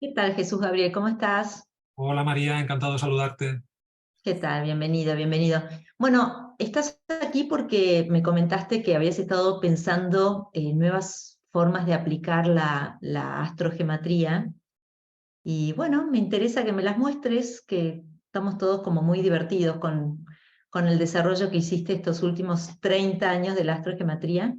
¿Qué tal, Jesús Gabriel? ¿Cómo estás? Hola María, encantado de saludarte. ¿Qué tal? Bienvenido, bienvenido. Bueno, estás aquí porque me comentaste que habías estado pensando en nuevas formas de aplicar la astrogeometría y bueno, me interesa que me las muestres, que estamos todos como muy divertidos con el desarrollo que hiciste estos últimos 30 años de la astrogeometría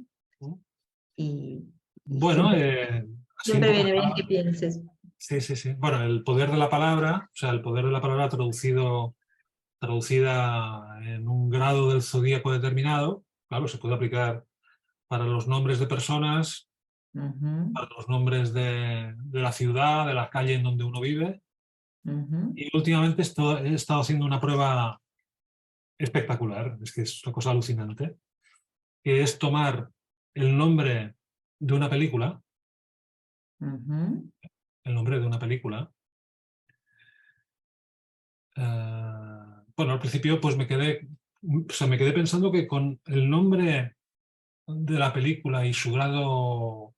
y, y Bueno, así en siempre pocas viene bien que palabras. pienses. Sí, sí, sí. Bueno, el poder de la palabra, o sea, el poder de la palabra traducida en un grado del zodíaco determinado, claro, se puede aplicar para los nombres de personas, Ujú, para los nombres de la ciudad, de la calle en donde uno vive. ujú. Y últimamente he estado haciendo una prueba espectacular, es que es una cosa alucinante, que es tomar el nombre de una película, Ujú. el nombre de una película. Bueno, al principio pues me quedé pensando que con el nombre de la película y su grado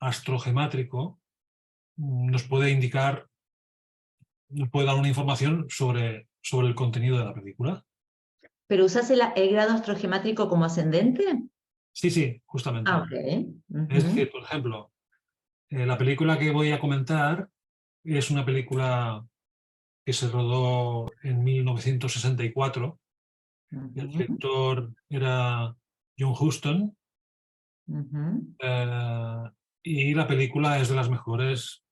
astrogemátrico nos puede indicar, nos puede dar una información sobre el contenido de la película. ¿Pero usás el grado astrogemátrico como ascendente? Sí, sí, Ah, justamente. ok. Es Ujú, decir, por ejemplo, la película que voy a comentar es una película que se rodó en 1964. El ujú, director era John Huston. ujú. Eh, y la película es de las mejores,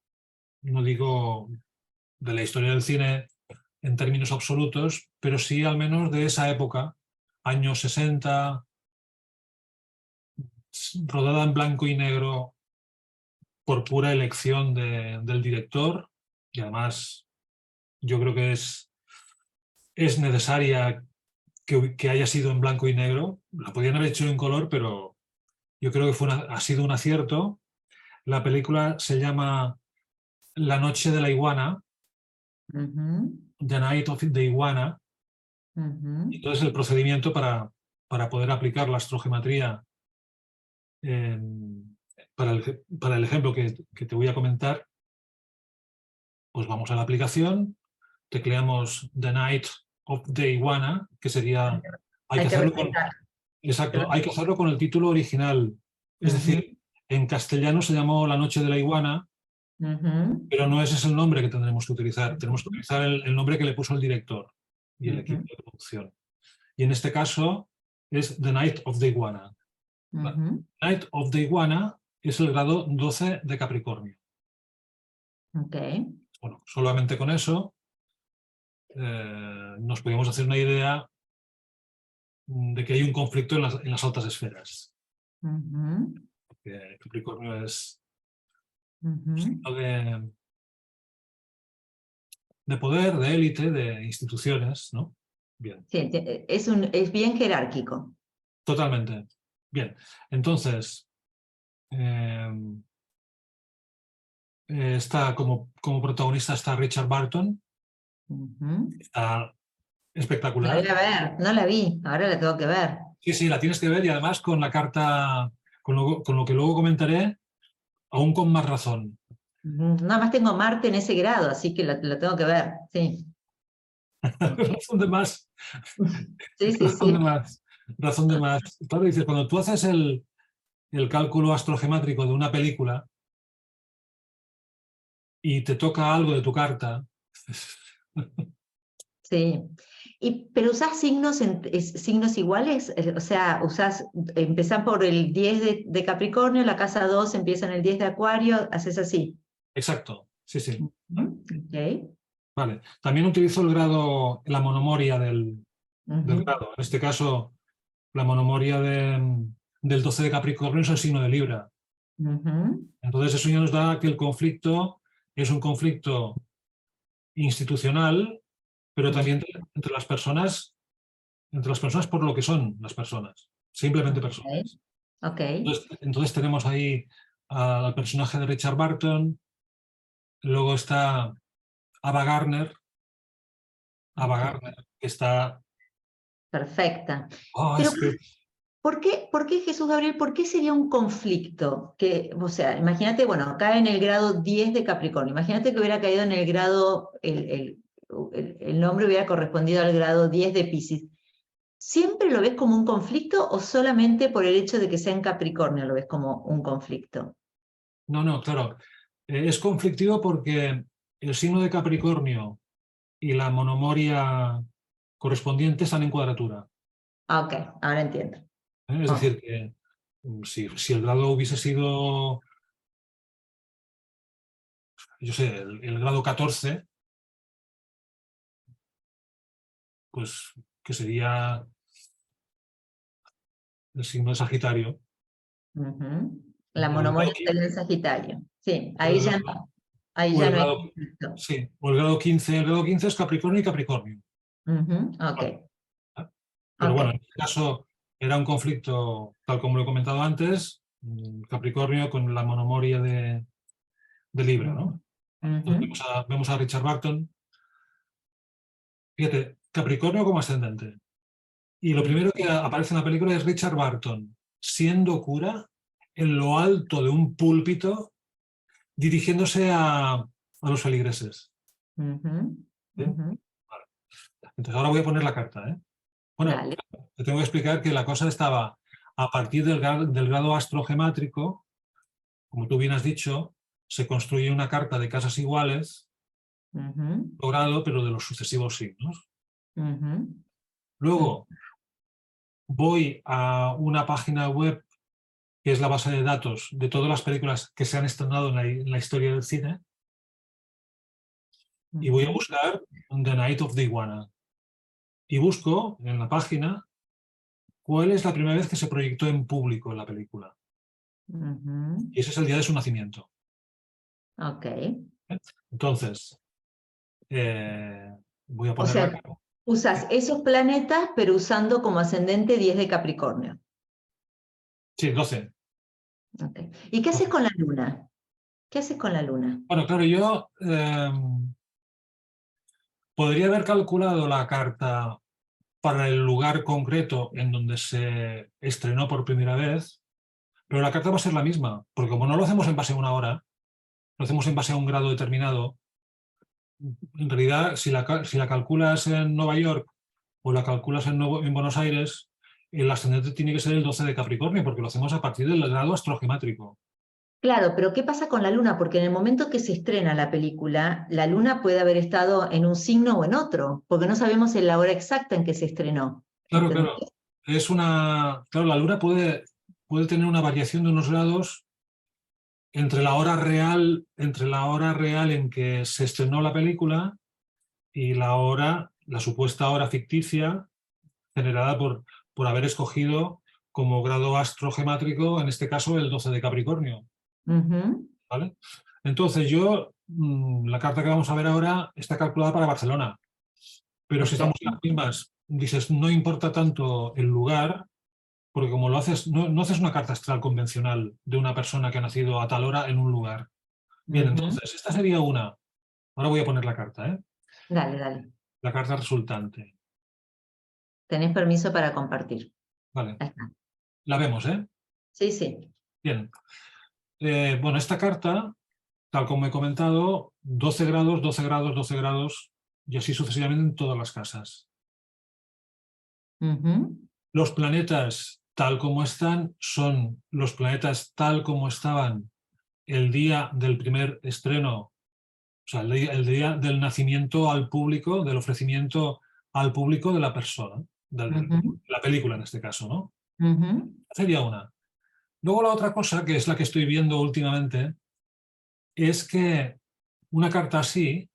no digo de la historia del cine en términos absolutos, pero sí al menos de esa época, años 60, rodada en blanco y negro por pura elección del director, y además yo creo que es necesaria que haya sido en blanco y negro. La podían haber hecho en color, pero yo creo que ha sido un acierto. La película se llama La noche de la iguana, Ujú, The Night of the Iguana. ujú. Entonces el procedimiento para poder aplicar la astrogeometría para el ejemplo que te voy a comentar, pues vamos a la aplicación, tecleamos The Night of the Iguana, que sería, hay que Hay que hacerlo con, respetar. exacto, hay que hacerlo con el título original. Es Ujú, decir, en castellano se llamó La noche de la iguana, ujú, pero no ese es el nombre que tendremos que utilizar. Tenemos que utilizar el nombre que le puso el director y el equipo ujú, de producción. Y en este caso es The Night of the Iguana. ujú. Night of the Iguana es el grado 12 de Capricornio. Ok. Bueno, solamente con eso nos podemos hacer una idea de que hay un conflicto en las altas esferas. Ujú, Porque Capricornio es ujú. signo de poder, de élite, de instituciones, ¿no? Bien, Sí, es bien jerárquico. totalmente. Bien, entonces, eh, está como protagonista está Richard Barton, Ujú. está La voy espectacular. a ver, no la vi, ahora la tengo que ver. Sí, sí, la tienes que ver y además con la carta, con lo que luego comentaré, aún con más razón. Ujú. Nada más tengo Marte en ese grado, así que la tengo que ver. Sí. Razón de más, Sí, sí, razón de sí. más, razón de más. Claro, dices, cuando tú haces el cálculo astrogemátrico de una película y te toca algo de tu carta, Sí. Pero usás signos, signos iguales, o sea, empezás por el 10 de Capricornio, la casa 2 empieza en el 10 de Acuario, haces así. exacto, sí, sí. Ujú, ok. Vale. También utilizo el grado, la monomoria del Ujú, grado. En este caso, la monomoria del 12 de Capricornio es el signo de Libra. ujú, Entonces eso ya nos da que el conflicto es un conflicto institucional, pero ujú, también entre las personas por lo que son las personas, simplemente ok, personas. ok, Entonces tenemos ahí al personaje de Richard Barton, luego está Ava Gardner, Ava ok, Gardner, que está... perfecta. Oh, Pero es que... por qué Jesús Gabriel, por qué sería un conflicto? Que, o sea, imagínate, bueno, cae en el grado 10 de Capricornio, imagínate que hubiera caído en el grado, el nombre hubiera correspondido al grado 10 de Piscis. ¿Siempre lo ves como un conflicto o solamente por el hecho de que sea en Capricornio lo ves como un conflicto? No, no, claro. Es conflictivo porque el signo de Capricornio y la monomoria correspondiente están en cuadratura. Ah, ok, ahora entiendo. Es Ok. decir, que si el grado hubiese sido, yo sé, el grado 14, pues que sería el signo de Sagitario. Ujú. La O el grado, monomonia estaría en Sagitario. Sí, o el grado, ahí o ya el no hay grado- conflicto. sí, o el grado 15. El grado 15 es Capricornio y Capricornio. Ujú, ok, Bueno, ¿eh? Pero ok. bueno, en este caso era un conflicto, tal como lo he comentado antes, Capricornio con la monomoria de Libra, Ujú, ¿no? ujú, Entonces vemos a Richard Burton. Fíjate, Capricornio como ascendente. Y lo ujú. primero que aparece en la película es Richard Burton siendo cura en lo alto de un púlpito dirigiéndose a los feligreses. Ujú, ¿Sí? ujú. Vale. Entonces ahora voy a poner la carta, ¿eh? Bueno, Dale. te tengo que explicar que la cosa estaba a partir del grado astrogemátrico, como tú bien has dicho, se construye una carta de casas iguales, Ujú, grado, pero de los sucesivos signos. ujú, ujú, Luego voy a una página web que es la base de datos de todas las películas que se han estrenado en la historia del cine, y voy a ujú, buscar The Night of the Iguana. Y busco en la página cuál es la primera vez que se proyectó en público la película. ujú. Y ese es el día de su nacimiento. Ok. ¿Eh? Entonces, eh, voy a O poner la sea, cara. usas esos planetas, pero usando como ascendente 10 de Capricornio. Sí, 12. Ok. ¿Y qué haces 12. con la luna? ¿Qué haces con la luna? Bueno, claro, yo podría haber calculado la carta para el lugar concreto en donde se estrenó por primera vez, pero la carta va a ser la misma, porque como no lo hacemos en base a una hora, lo hacemos en base a un grado determinado. En realidad, si la calculas en Nueva York o la calculas en Buenos Aires, el ascendente tiene que ser el 12 de Capricornio, porque lo hacemos a partir del grado astrogemátrico. Claro, pero ¿qué pasa con la luna? Porque en el momento que se estrena la película, la luna puede haber estado en un signo o en otro, porque no sabemos en la hora exacta en que se estrenó. Claro, ¿Entendés? claro. Claro, la Luna puede tener una variación de unos grados entre la hora real en que se estrenó la película y la supuesta hora ficticia generada por haber escogido como grado astrogemátrico, en este caso, el 12 de Capricornio. Ujú, ¿Vale? Entonces la carta que vamos a ver ahora está calculada para Barcelona, pero si ok. estamos en las mismas, dices, no importa tanto el lugar, porque como lo haces, no haces una carta astral convencional de una persona que ha nacido a tal hora en un lugar. Bien, Ujú. entonces, esta sería una. Ahora voy a poner la carta, ¿eh? Dale, dale. La carta resultante. Tenés permiso para compartir. Vale, Ahí está. la vemos, ¿eh? Sí, sí. Bien. Bueno, esta carta, tal como he comentado, 12 grados, 12 grados, 12 grados, y así sucesivamente en todas las casas. Ujú, Los planetas, tal como están, son los planetas tal como estaban el día del primer estreno, o sea, el día del nacimiento al público, del ofrecimiento al público de la persona, de ujú, la película en este caso, ¿no? ujú. Sería una. Luego la otra cosa, que es la que estoy viendo últimamente, es que una carta así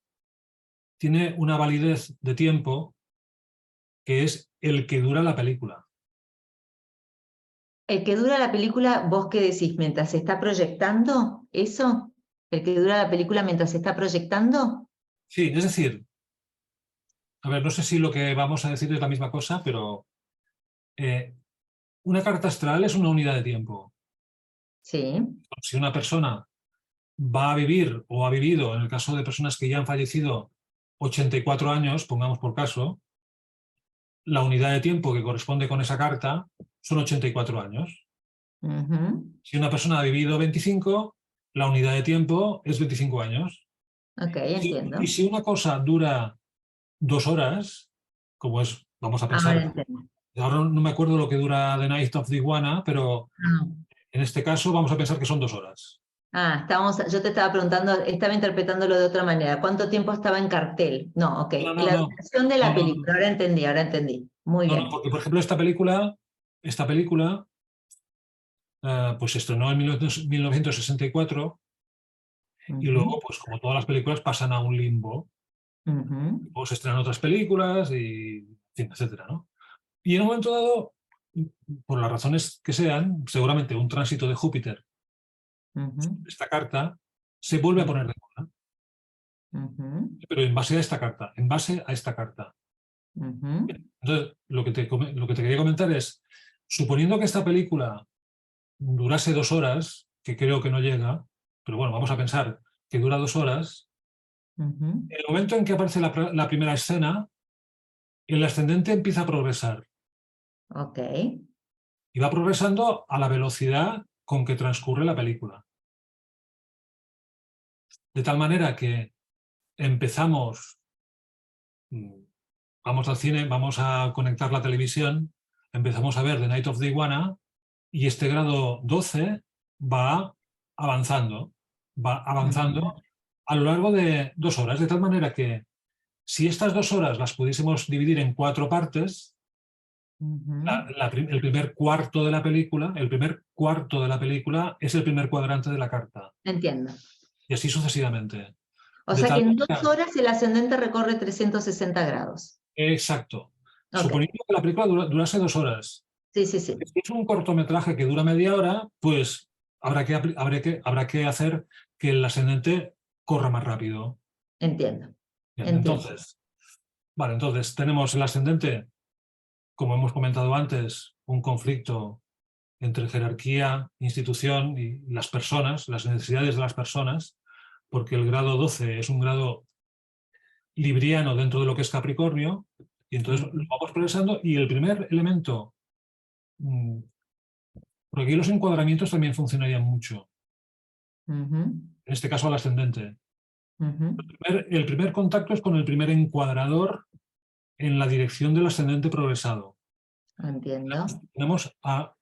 tiene una validez de tiempo que es el que dura la película. El que dura la película, ¿vos qué decís? ¿Mientras se está proyectando eso? ¿El que dura la película mientras se está proyectando? Sí, es decir, a ver, no sé si lo que vamos a decir es la misma cosa, pero eh, una carta astral es una unidad de tiempo. Sí. Si una persona va a vivir o ha vivido, en el caso de personas que ya han fallecido, 84 años, pongamos por caso, la unidad de tiempo que corresponde con esa carta son 84 años. Ujú. Si una persona ha vivido 25, la unidad de tiempo es 25 años. Ok, Y entiendo. si una cosa dura 2 horas, como es, vamos a Ahora pensar, entiendo. ahora no me acuerdo lo que dura The Night of the Iguana, pero Ah, en este caso vamos a pensar que son 2 horas. yo te estaba preguntando, estaba interpretándolo de otra manera. ¿Cuánto tiempo estaba en cartel? No, ok. No, no, La no, duración de no, la no, película, ahora entendí, ahora entendí. Muy no, no, bien. porque por ejemplo esta película pues se estrenó en 1964 y Ujú, luego, pues como todas las películas, pasan a un limbo. ujú, Luego se estrenan otras películas y, en fin, etcétera, ¿no? Y en un momento dado, por las razones que sean, seguramente un tránsito de Júpiter, ujú, esta carta, se vuelve a poner de moda, ujú, pero en base a esta carta, en base a esta carta. ujú, Entonces, lo que te quería comentar es, suponiendo que esta película durase 2 horas, que creo que no llega, pero bueno, vamos a pensar que dura 2 horas, ujú. el momento en que aparece la primera escena, el ascendente empieza a progresar Ok, y va progresando a la velocidad con que transcurre la película. De tal manera que empezamos, mm, vamos al cine, vamos a conectar la televisión, empezamos a ver The Night of the Iguana y este grado 12 va avanzando, va avanzando ujú, a lo largo de 2 horas, de tal manera que si estas 2 horas las pudiésemos dividir en 4 partes, ujú. el primer cuarto de la película, el primer cuarto de la película es el primer cuadrante de la carta, Entiendo. y así sucesivamente. O De sea que tal en dos manera, horas el ascendente recorre 360 grados. exacto. Ok, Suponiendo que la película durase 2 horas. sí, sí, sí. Si es un cortometraje que dura media hora, pues habrá que hacer que el ascendente corra más rápido. Entiendo, Bien, entiendo. entonces tenemos el ascendente, como hemos comentado antes, un conflicto entre jerarquía, institución y las personas, las necesidades de las personas, porque el grado 12 es un grado libriano dentro de lo que es Capricornio, y entonces lo Ujú, vamos progresando y el primer elemento, mm, porque aquí los encuadramientos también funcionarían mucho, ujú, en este caso al ascendente. ujú. El primer contacto es con el primer encuadrador en la dirección del ascendente progresado. Entiendo. Tenemos a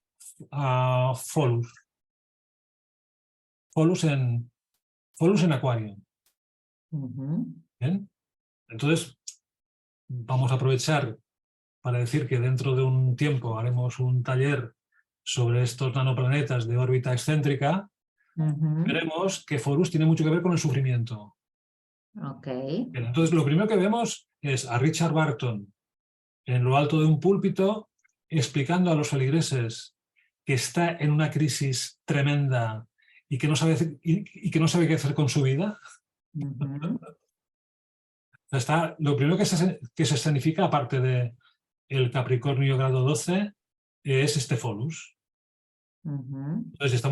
Folus en, Folus en Acuario. Ujú, ¿Bien? Entonces, vamos a aprovechar para decir que dentro de un tiempo haremos un taller sobre estos nanoplanetas de órbita excéntrica. ujú. Veremos que Forus tiene mucho que ver con el sufrimiento. Ok, Bien, entonces, lo primero que vemos es a Richard Barton en lo alto de un púlpito explicando a los feligreses que está en una crisis tremenda y que no sabe, y que no sabe qué hacer con su vida. ujú, Lo primero que se escenifica, aparte de el Capricornio grado 12, es este Folus. ujú, Entonces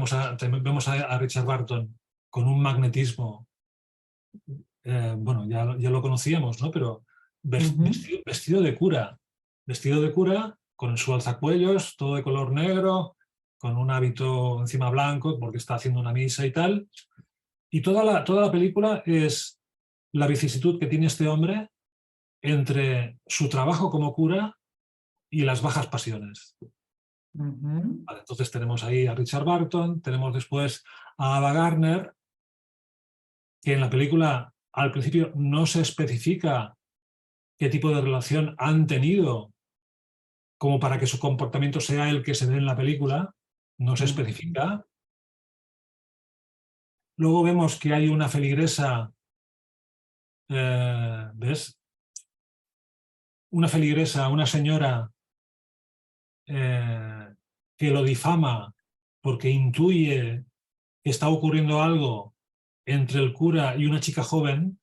vemos a Richard Barton con un magnetismo, bueno, ya lo conocíamos, ¿no? Pero ujú, vestido de cura, con su alzacuellos, todo de color negro, con un hábito encima blanco, porque está haciendo una misa y tal. Y toda la película es la vicisitud que tiene este hombre entre su trabajo como cura y las bajas pasiones. ujú, Vale, entonces tenemos ahí a Richard Barton, tenemos después a Ava Gardner, que en la película al principio no se especifica qué tipo de relación han tenido como para que su comportamiento sea el que se ve en la película, no se ujú, especifica. Luego vemos que hay una feligresa, ¿ves? Una feligresa, una señora eh, que lo difama porque intuye que está ocurriendo algo entre el cura y una chica joven.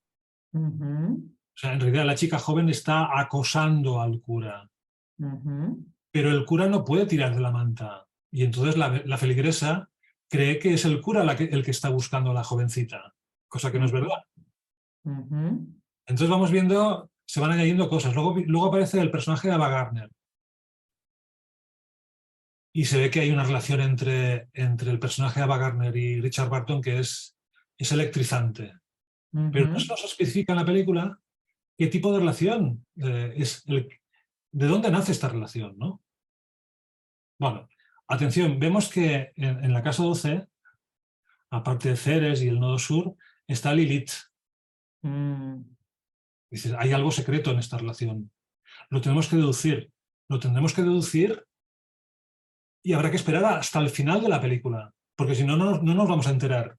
ujú, O sea, en realidad la chica joven está acosando al cura, ujú, pero el cura no puede tirar de la manta. Y entonces la feligresa cree que es el cura el que está buscando a la jovencita, cosa que no es ujú, verdad. ujú. Entonces vamos viendo, se van añadiendo cosas. Luego aparece el personaje de Ava Gardner. y se ve que hay una relación entre el personaje de Ava Gardner y Richard Burton que es electrizante. Pero no se nos especifica en la película qué tipo de relación de dónde nace esta relación, ¿no? Bueno, atención, vemos que en la casa 12, aparte de Ceres y el nodo sur, está Lilith. Dices, hay algo secreto en esta relación. Lo tenemos que deducir. Lo tendremos que deducir y habrá que esperar hasta el final de la película, porque si no, no nos vamos a enterar.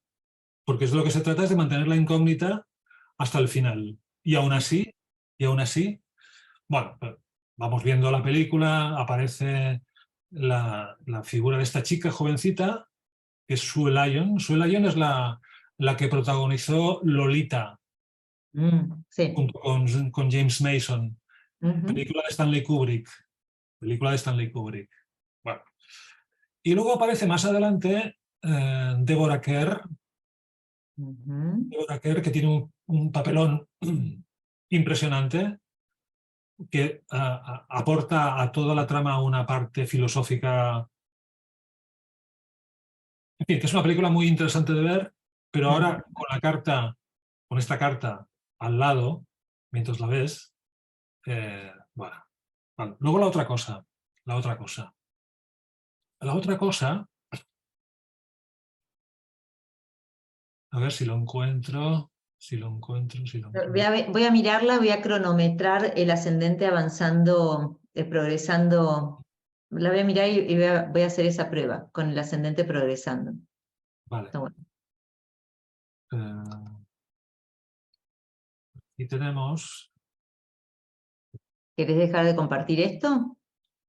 Porque es de lo que se trata es de mantener la incógnita hasta el final. Y aún así, bueno, vamos viendo la película, aparece la figura de esta chica jovencita, que es Sue Lyon. Sue Lyon es la que protagonizó Lolita, Sí. junto con James Mason. Película de Stanley Kubrick. Bueno. Y luego aparece más adelante Deborah Kerr, que tiene un papelón impresionante, que aporta a toda la trama una parte filosófica. En fin, que es una película muy interesante de ver, pero ahora con esta carta al lado, mientras la ves, bueno. Vale. Luego la otra cosa. A ver si lo encuentro. Voy a mirarla, voy a cronometrar el ascendente avanzando, progresando. La voy a mirar y voy a hacer esa prueba con el ascendente progresando. Vale. Bueno. Aquí tenemos... ¿Querés dejar de compartir esto?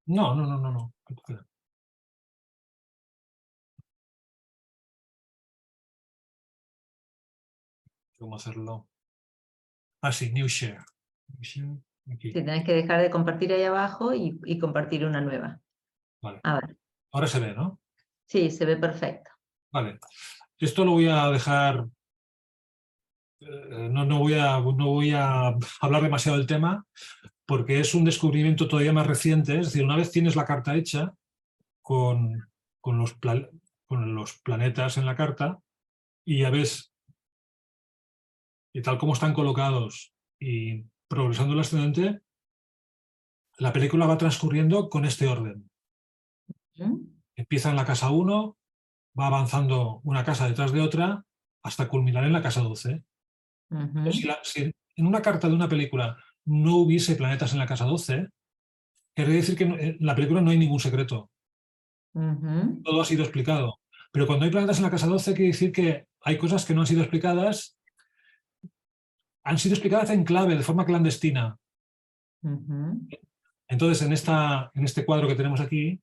No. ¿Cómo hacerlo? Ah, sí, New Share. Aquí. Sí, tenés que dejar de compartir ahí abajo y compartir una nueva. Vale. A ver. Ahora se ve, ¿no? Sí, se ve perfecto. Vale. Esto lo voy a dejar... no voy a hablar demasiado del tema, porque es un descubrimiento todavía más reciente. Es decir, una vez tienes la carta hecha con los planetas en la carta, y ya ves, y tal como están colocados y progresando el ascendente, la película va transcurriendo con este orden. Empieza en la casa 1, va avanzando una casa detrás de otra hasta culminar en la casa 12. Si en una carta de una película no hubiese planetas en la casa 12, querría decir que en la película no hay ningún secreto. Todo ha sido explicado. Pero cuando hay planetas en la casa 12, quiere decir que hay cosas que no han sido explicadas en clave, de forma clandestina. Entonces, en este cuadro que tenemos aquí,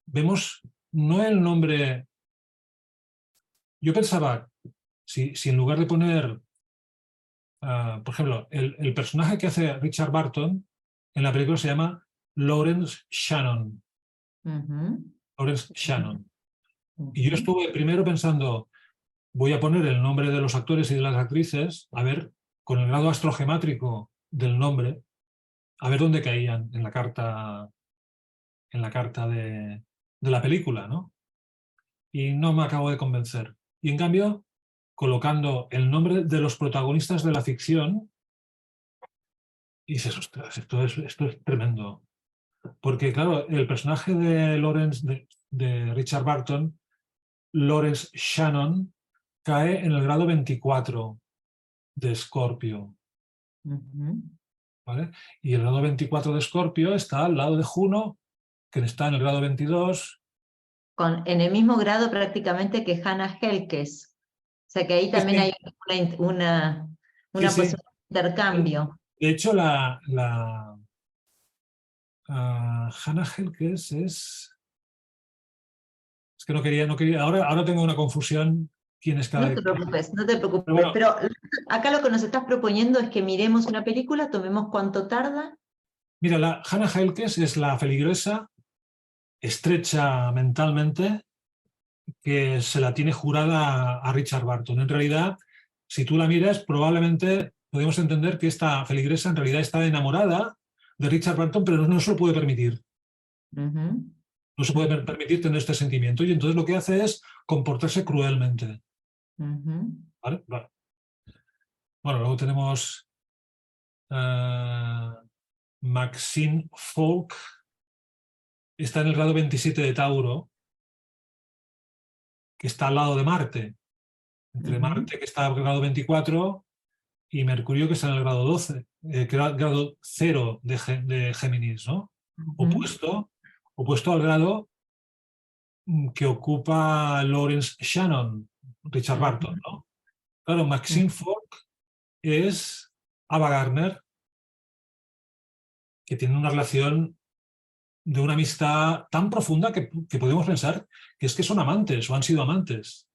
vemos no el nombre. Yo pensaba, si en lugar de poner, por ejemplo, el personaje que hace Richard Burton en la película se llama Lawrence Shannon. Lawrence Shannon. Y yo estuve primero pensando, voy a poner el nombre de los actores y de las actrices, a ver, con el grado astrogemátrico del nombre, a ver dónde caían en la carta de la película, ¿no? Y no me acabo de convencer. Y en cambio, colocando el nombre de los protagonistas de la ficción, y dices, ostras, esto es tremendo. Porque, claro, el personaje de Lawrence, de Richard Burton, Lawrence Shannon, cae en el grado 24 de Escorpio. ¿Vale? Y el grado 24 de Escorpio está al lado de Juno, que está en el grado 22. En el mismo grado prácticamente que Hannah Helkes. O sea que ahí también hay una posibilidad de intercambio. De hecho, Hannah Helkes es que no quería, ahora tengo una confusión quién es cada... No te preocupes. Pero acá lo que nos estás proponiendo es que miremos una película, tomemos cuánto tarda. Mira, la Hannah Helkes es la feligresa, estrecha mentalmente, que se la tiene jurada a Richard Burton. En realidad, si tú la miras, probablemente podemos entender que esta feligresa en realidad está enamorada de Richard Burton, pero no se lo puede permitir. No se puede permitir tener este sentimiento y entonces lo que hace es comportarse cruelmente. ¿Vale? Vale. Bueno, luego tenemos Maxine Falk. Está en el grado 27 de Tauro, que está al lado de Marte. Entre Marte, que está en el grado 24, y Mercurio, que está en el grado 12, grado 0 de Géminis, ¿no? Opuesto al grado que ocupa Lawrence Shannon, Richard Barton, ¿no? Claro, Maxine Falk es Ava Gardner, que tiene una relación de una amistad tan profunda que podemos pensar que es que son amantes o han sido amantes.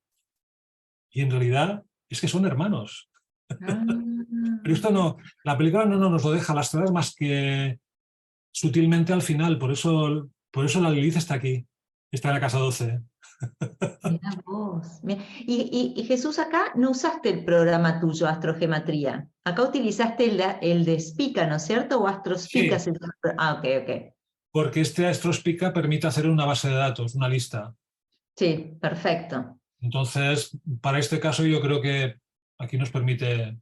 Y en realidad es que son hermanos. Pero esto no, la película no nos lo deja lastrar más que sutilmente al final. Por eso la Lilith está aquí, está en la casa 12. Mira vos. Y Jesús, acá no usaste el programa tuyo, Astrogematría. Acá utilizaste el de Spica, ¿no es cierto? O Astrospica. Sí. Ok, ok. Porque este Astrospica permite hacer una base de datos, una lista. Sí, perfecto. Entonces, para este caso yo creo que aquí nos permite ver...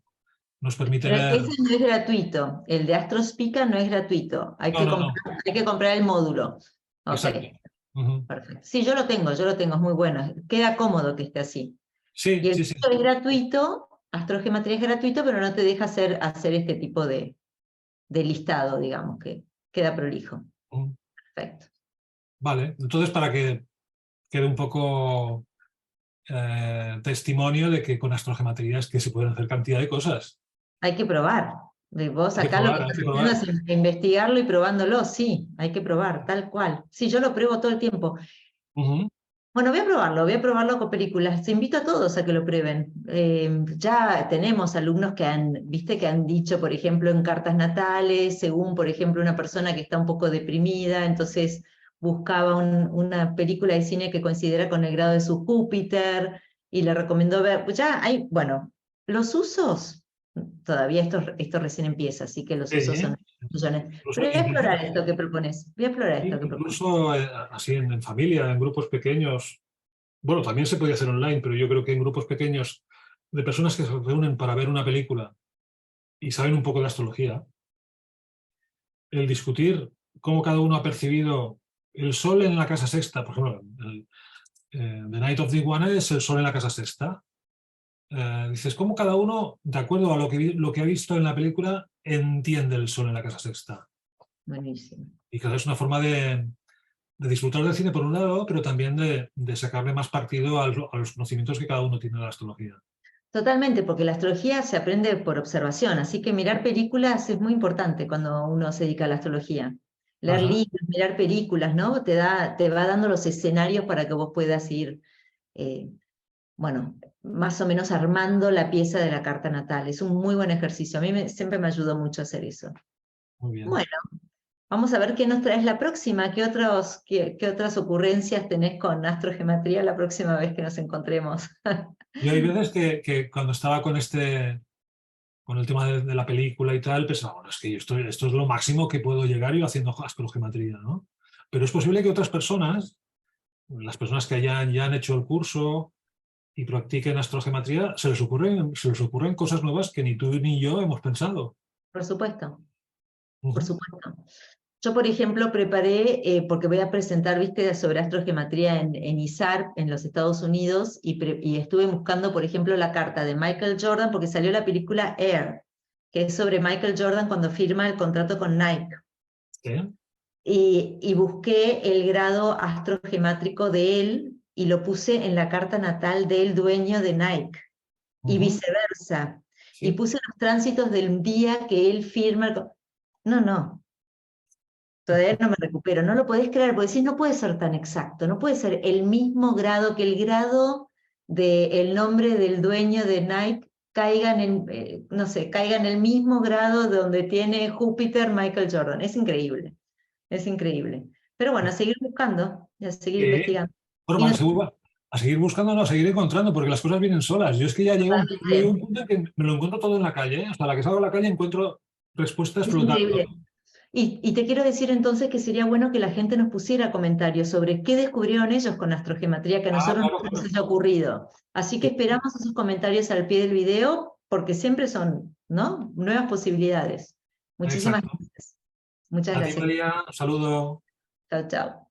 Ese no es gratuito. El de Astrospica no es gratuito. Hay que comprar el módulo. Ok. Exacto. Perfecto. Sí, yo lo tengo, es muy bueno. Queda cómodo que esté así. Sí, Y el sí. curso es gratuito, Astrogematría es gratuito, pero no te deja hacer este tipo de listado, digamos, que queda prolijo. Perfecto. Vale, entonces para que quede un poco testimonio de que con astrogematría es que se pueden hacer cantidad de cosas. Hay que probar. Vos Hay que acá lo que probar, hay estás que haciendo probar. es investigarlo y probándolo, sí, hay que probar, tal cual. Sí, yo lo pruebo todo el tiempo. Bueno, voy a probarlo con películas. Te invito a todos a que lo prueben. Ya tenemos alumnos que han dicho, por ejemplo, en cartas natales, según, por ejemplo, una persona que está un poco deprimida, entonces buscaba una película de cine que coincidiera con el grado de su Júpiter y le recomendó ver. Pues ya hay, bueno, los usos, todavía esto recién empieza, así que los usos son millones. Pero voy a explorar esto que propones. Voy a explorar esto que propones. Incluso así en familia, en grupos pequeños. Bueno, también se podía hacer online, pero yo creo que en grupos pequeños de personas que se reúnen para ver una película y saben un poco de astrología, el discutir cómo cada uno ha percibido el sol en la casa sexta, por ejemplo, The Night of the Iguana es el sol en la casa sexta. Dices, cómo cada uno, de acuerdo a lo que ha visto en la película, entiende el sol en la casa sexta. Buenísimo. Y que es una forma de disfrutar del cine por un lado, pero también de sacarle más partido a los conocimientos que cada uno tiene de la astrología. Totalmente, porque la astrología se aprende por observación, así que mirar películas es muy importante cuando uno se dedica a la astrología. Leer libros, mirar películas, ¿no? Te va dando los escenarios para que vos puedas ir, bueno, más o menos armando la pieza de la carta natal. Es un muy buen ejercicio. A mí siempre me ayudó mucho a hacer eso. Muy bien. Bueno, vamos a ver qué nos traes la próxima, qué otras ocurrencias tenés con astrogematría la próxima vez que nos encontremos. Y hay veces que cuando estaba con el tema de la película y tal, pensaba, bueno, es que esto es lo máximo que puedo llegar yo haciendo astrogematría, ¿no? Pero es posible que otras personas, las personas que ya han hecho el curso y practiquen astrogematría, se les ocurren cosas nuevas que ni tú ni yo hemos pensado. Por supuesto, por supuesto. Yo, por ejemplo, preparé, porque voy a presentar, sobre astrogematría en ISAR, en los Estados Unidos, y estuve buscando, por ejemplo, la carta de Michael Jordan, porque salió la película Air, que es sobre Michael Jordan cuando firma el contrato con Nike. ¿Sí? Y busqué el grado astrogemátrico de él y lo puse en la carta natal del dueño de Nike, y viceversa. ¿Sí? Y puse los tránsitos del día que él firma. No. Todavía no me recupero, no lo podés creer, porque decís, no puede ser tan exacto, no puede ser el mismo grado, que el grado del nombre del dueño de Nike caiga caiga en el mismo grado de donde tiene Júpiter Michael Jordan. Es increíble, es increíble. Pero bueno, a seguir buscando, y a seguir investigando. Bueno, a seguir buscando, no, a seguir encontrando, porque las cosas vienen solas. Yo es que ya llego a un punto que me lo encuentro todo en la calle, ¿eh? Hasta la que salgo a la calle encuentro respuestas Es flotando. increíble. Y te quiero decir entonces que sería bueno que la gente nos pusiera comentarios sobre qué descubrieron ellos con astrogeometría que a nosotros Claro, no se nos claro. haya ocurrido. Así que Sí, esperamos esos comentarios al pie del video, porque siempre son, ¿no?, nuevas posibilidades. Muchísimas exacto. gracias. Muchas A ti, gracias. María, un saludo. Chao, chao.